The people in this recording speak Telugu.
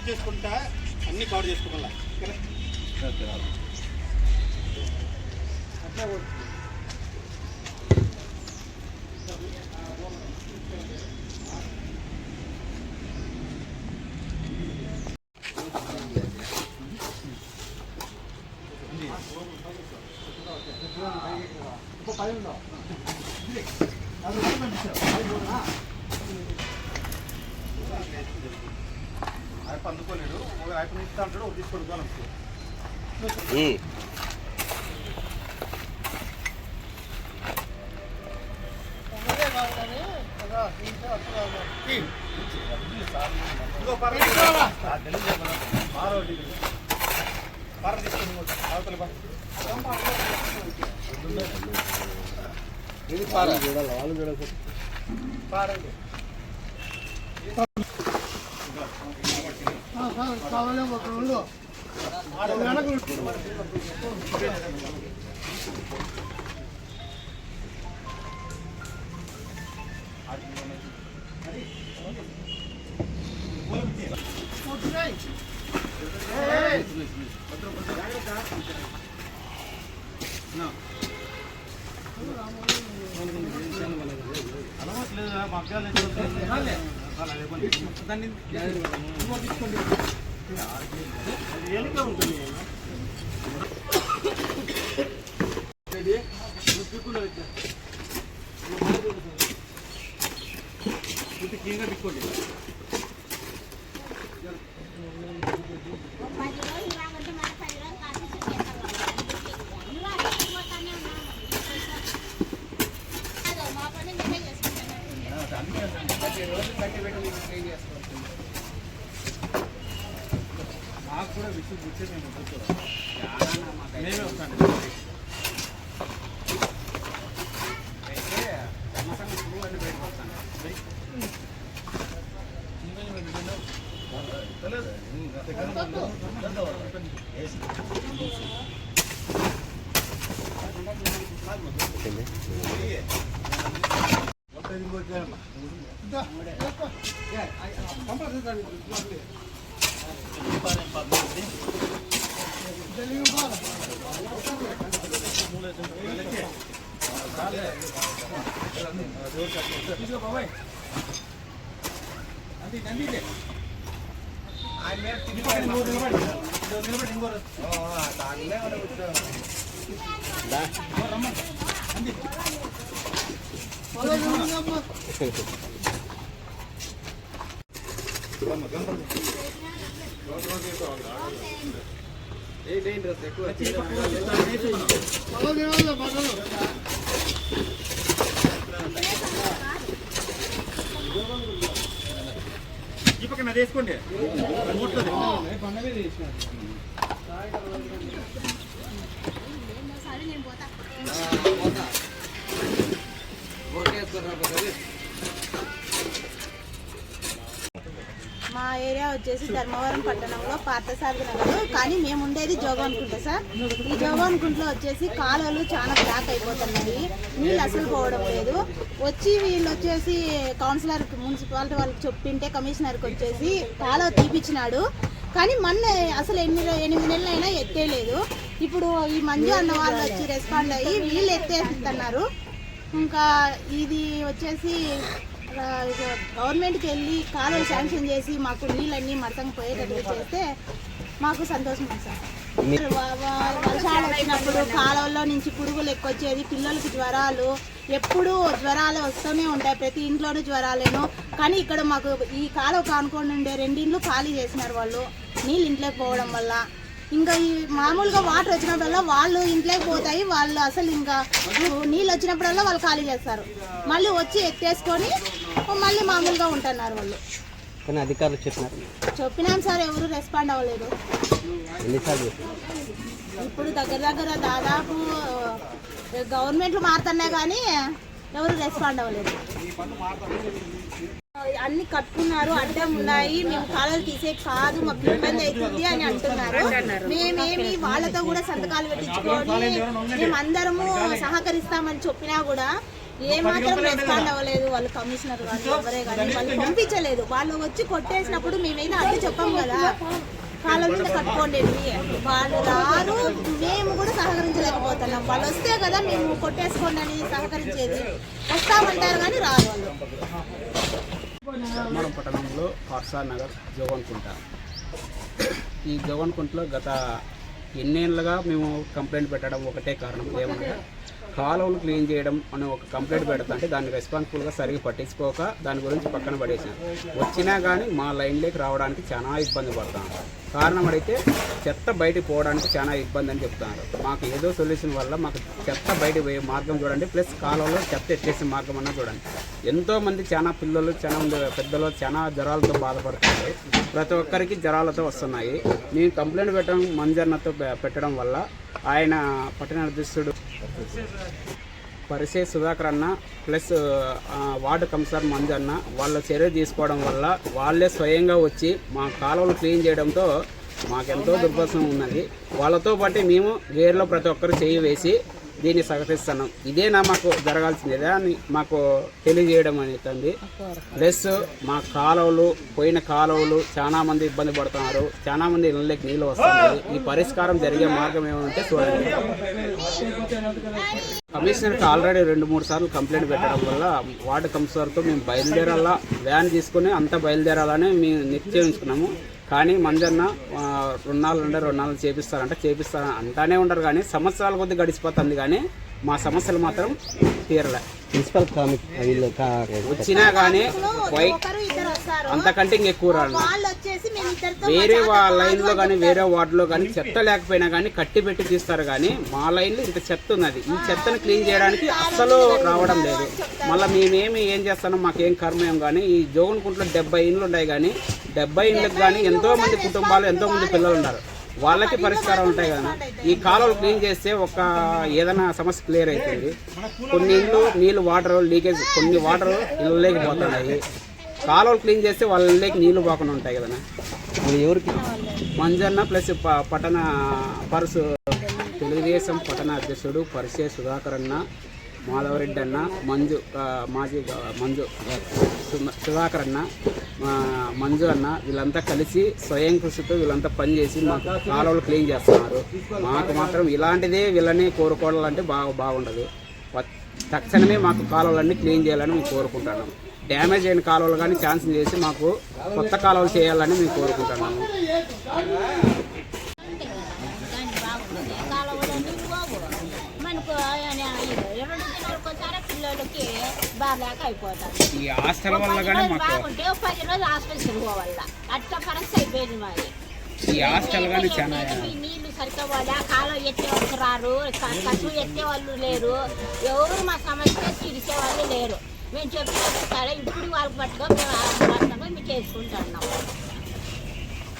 చేసుకుంటా అన్ని కవర్ చేసుకోవాలా అట్లా ఆయన అందుకోలేడు ఆయన ఇస్తా అంటాడు తీసుకొడుకోవాలి దాన్ని తీసుకోండి ఏలిక ఉంటుంది క్లీన్గా తీసుకోండి మాకు కూడా విషయం కూర్చొని మేమే వస్తాను అయితే సమస్యలు అన్ని బయటకు వస్తాను ఈ పక్కన వేసుకోండి మా ఏరియా వచ్చేసి ధర్మవరం పట్టణంలో పార్థసారథి నగర్, కానీ మేము ఉండేది జోగవన్కుంట సార్. ఈ జోగవన్కుంటలో వచ్చేసి కాలువలు చాలా బ్లాక్ అయిపోతున్నాయి, నీళ్ళు అసలు పోవడం లేదు. వచ్చి వీళ్ళు వచ్చేసి కౌన్సిలర్ మున్సిపాలిటీ వాళ్ళకి చెప్పింటే కమిషనర్కి వచ్చేసి కాలువ తీపిచ్చినాడు, కానీ మొన్న అసలు 8 నెలలైనా ఎత్తేయలేదు. ఇప్పుడు ఈ మంజు అన్న వాళ్ళు వచ్చి రెస్పాండ్ అయ్యి వీళ్ళు ఎత్తేస్తున్నారు. ఇంకా ఇది వచ్చేసి గవర్నమెంట్కి వెళ్ళి కాలువలు శాంక్షన్ చేసి మాకు నీళ్ళన్నీ మడతంగా పోయేటట్టు చేస్తే మాకు సంతోషం సార్. వర్షాలు వచ్చినప్పుడు కాలువల్లో నుంచి పురుగులు ఎక్కువచ్చేది, పిల్లలకి జ్వరాలు, ఎప్పుడూ జ్వరాలు వస్తూనే ఉంటాయి, ప్రతి ఇంట్లోనూ జ్వరాలేను. కానీ ఇక్కడ మాకు ఈ కాలువ కానుకొని ఉండే 2 ఇండ్లు ఖాళీ చేసినారు వాళ్ళు, నీళ్ళు ఇంట్లోకి పోవడం వల్ల. ఇంకా ఈ మామూలుగా వాటర్ వచ్చినప్పుడల్లా వాళ్ళు ఇంట్లోకి పోతాయి, వాళ్ళు అసలు ఇంకా నీళ్ళు వచ్చినప్పుడల్లా వాళ్ళు ఖాళీ చేస్తారు, మళ్ళీ వచ్చి ఎత్తేసుకొని మళ్ళీ మామూలుగా ఉంటున్నారు వాళ్ళు. కానీ అధికారులు చెప్పినాం సార్, ఎవరు రెస్పాండ్ అవ్వలేదు. ఇప్పుడు దగ్గర దాదాపు గవర్నమెంట్లు మారుతున్నాయి కానీ ఎవరు రెస్పాండ్ అవ్వలేదు. అన్ని కట్టుకున్నారు, అడ్డం ఉన్నాయి, మేము కాలువలు తీసే కాదు, మాకు ఇబ్బంది అవుతుంది అని అంటున్నారు. మేమేమి వాళ్ళతో కూడా సంతకాలు పెట్టించుకొని మేమందరము సహకరిస్తామని చెప్పినా కూడా ఏ మాత్రం రెస్పాండ్ అవ్వలేదు వాళ్ళు, కమిషనర్ కానీ ఎవరే కానీ వాళ్ళు పంపించలేదు. వాళ్ళు వచ్చి కొట్టేసినప్పుడు మేమైనా అడ్డు చెప్పాం కదా, కాలం మీద కట్టుకోండి, వాళ్ళు రారు, మేము కూడా సహకరించలేకపోతున్నాం. వాళ్ళు వస్తే కదా మేము కొట్టేసుకోండి అని సహకరించేది, వస్తామంటారు కానీ రారు వాళ్ళు. ధర్మవరం పట్టణంలో ఆర్సార్ నగర్ జోగన్కుంట. ఈ జోగన్కుంటలో గత ఎన్నేళ్ళుగా మేము కంప్లైంట్ పెట్టడం ఒకటే కారణం, ఏమనగా కాలువలు క్లీన్ చేయడం అనే ఒక కంప్లైంట్ పెడతాంటే దాన్ని రెస్పాన్సిబుల్గా సరిగ్గా పట్టించుకోక దాని గురించి పక్కన పడేసాను. వచ్చినా కానీ మా లైన్లోకి రావడానికి చాలా ఇబ్బంది పడతాను. కారణం అడిగితే చెత్త బయటికి పోవడానికి చాలా ఇబ్బంది అని చెప్తున్నారు. మాకు ఏదో సొల్యూషన్ వల్ల మాకు చెత్త బయట పోయే మార్గం చూడండి, ప్లస్ కాలువలో చెత్త ఎత్తేసే మార్గం అన్నా చూడండి. ఎంతోమంది చాలా పిల్లలు, చాలా మంది పెద్దలు చాలా జ్వరాలతో బాధపడుతున్నారు. ప్రతి ఒక్కరికి జ్వరాలతో వస్తున్నాయి. మేము కంప్లైంట్ పెట్టడం మంజన్నతో పెట్టడం వల్ల ఆయన పట్టణ అధ్యక్షుడు పరిసే సుధాకర్ అన్న ప్లస్ వార్డు కమిషనర్ మంజన్న వాళ్ళ చర్య తీసుకోవడం వల్ల వాళ్ళే స్వయంగా వచ్చి మా కాలువలు క్లీన్ చేయడంతో మాకెంతో దుర్భసం ఉన్నది. వాళ్ళతో పాటు మేము గేర్లో ప్రతి ఒక్కరు చేయి వేసి దీన్ని సహకరిస్తున్నాం. ఇదేనా మాకు జరగాల్సిందేదా అని మాకు తెలియజేయడం అనేది. ప్లస్ మా కాలువలు, పోయిన కాలువలు చాలా మంది ఇబ్బంది పడుతున్నారు, చాలా మంది ఇళ్ళకి నీళ్ళు వస్తున్నాయి. ఈ పరిష్కారం జరిగే మార్గం ఏమంటే చూడండి. కమిషనర్కి ఆల్రెడీ 2-3 సార్లు కంప్లైంట్ పెట్టడం వల్ల వార్డు కమిషనర్తో మేము బయలుదేరాలా, వ్యాన్ తీసుకుని అంతా బయలుదేరాలని మేము నిశ్చయించుకున్నాము. కానీ మంజన్న 2 నాలుగు చేపిస్తారని అంటానే ఉంటారు. కానీ సంవత్సరాల కొద్ది గడిచిపోతుంది కానీ మా సమస్యలు మాత్రం తీరలే. మున్సిపల్ వచ్చినా కానీ అంతకంటే ఇంకెక్కువ రాను. వేరే లైన్లో కానీ వేరే వార్డులో కానీ చెత్త లేకపోయినా కానీ కట్టి పెట్టి తీస్తారు. కానీ మా లైన్లో ఇంత చెత్త ఉన్నది. ఈ చెత్తను క్లీన్ చేయడానికి అస్సలు రావడం లేదు. మళ్ళీ మేమేమి ఏం చేస్తానో మాకేం కర్మేం. కానీ ఈ జోగన్కుంటలో 70 ఇండ్లు ఉన్నాయి. కానీ 70 ఇండ్లకు కానీ ఎంతోమంది కుటుంబాలు, ఎంతోమంది పిల్లలు ఉన్నారు. వాళ్ళకి పరిష్కారం ఉంటాయి కదా. ఈ కాలువలు క్లీన్ చేస్తే ఒక ఏదైనా సమస్య క్లియర్ అవుతుంది. కొన్ని ఇళ్ళు నీళ్ళు వాటర్ లీకేజ్, కొన్ని వాటర్ ఇళ్ళలోకి పోతున్నాయి. కాలువలు క్లీన్ చేస్తే వాళ్ళ ఇళ్ళకి నీళ్లు పోకుండా ఉంటాయి కదా. ఎవరికి మంజన్న ప్లస్ పట్టణ పరుసు తెలుగుదేశం పట్టణ అధ్యక్షుడు పరిసే సుధాకర్ అన్న, మాధవరెడ్డి అన్న, మాజీ మంజు సుధాకర్ అన్న, మంజు అన్న, వీళ్ళంతా కలిసి స్వయం కృషితో వీళ్ళంతా పనిచేసి మాకు కాలువలు క్లీన్ చేస్తున్నారు. మాకు మాత్రం ఇలాంటిదే వీళ్ళని కోరుకోవాలంటే బాగుండదు. తక్షణమే మాకు కాలువలన్నీ క్లీన్ చేయాలని మేము కోరుకుంటున్నాము. డ్యామేజ్ అయిన కాలువలు కానీ ఛాన్స్ చేసి మాకు కొత్త కాలువలు చేయాలని మేము కోరుకుంటున్నాము. ఈ హాస్టల్ వల్ల కానీ మాకు ఈ హాస్టల్ కానీ చాలా నీళ్లు సరిగ్గా పోలే, కాలం ఎత్తే వాళ్ళు రారు, కసువు ఎత్తే వాళ్ళు లేరు, ఎవరు మా సమస్య తీర్చే వాళ్ళు లేరు. మేము చెప్పిన సరే ఇప్పుడు వాళ్ళకి పట్టుకో మేము చేసుకుంటున్నాం.